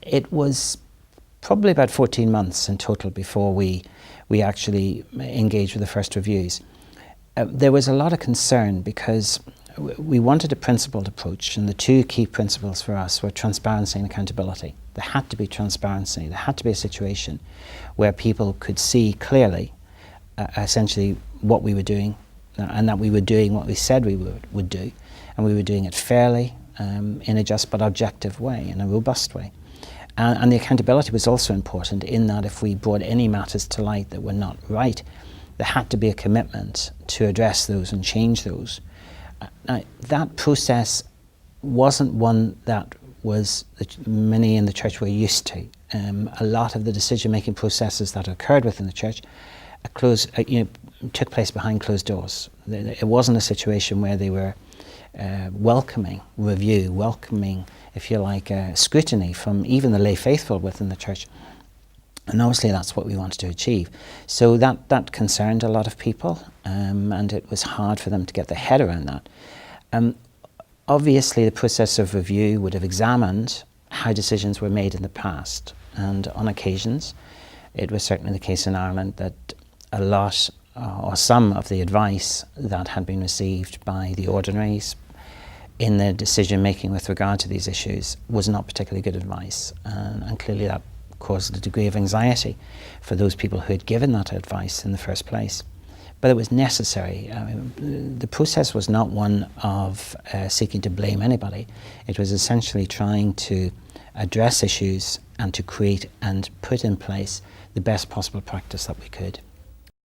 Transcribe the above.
It was probably about 14 months in total before we actually engaged with the first reviews. There was a lot of concern because we wanted a principled approach, and the two key principles for us were transparency and accountability. There had to be transparency. There had to be a situation where people could see clearly essentially what we were doing, and that we were doing what we said we would do, and we were doing it fairly, in a just but objective way, in a robust way. And the accountability was also important in that if we brought any matters to light that were not right, there had to be a commitment to address those and change those. Now, that process wasn't one that many in the church were used to. A lot of the decision-making processes that occurred within the church took place behind closed doors. It wasn't a situation where they were welcoming review, welcoming, if you like, scrutiny from even the lay faithful within the church. And obviously that's what we wanted to achieve. So that concerned a lot of people, and it was hard for them to get their head around that. Obviously the process of review would have examined how decisions were made in the past, and on occasions it was certainly the case in Ireland that a lot or some of the advice that had been received by the ordinaries in their decision making with regard to these issues was not particularly good advice, and clearly that caused a degree of anxiety for those people who had given that advice in the first place. But it was necessary. The process was not one of seeking to blame anybody. It was essentially trying to address issues and to create and put in place the best possible practice that we could.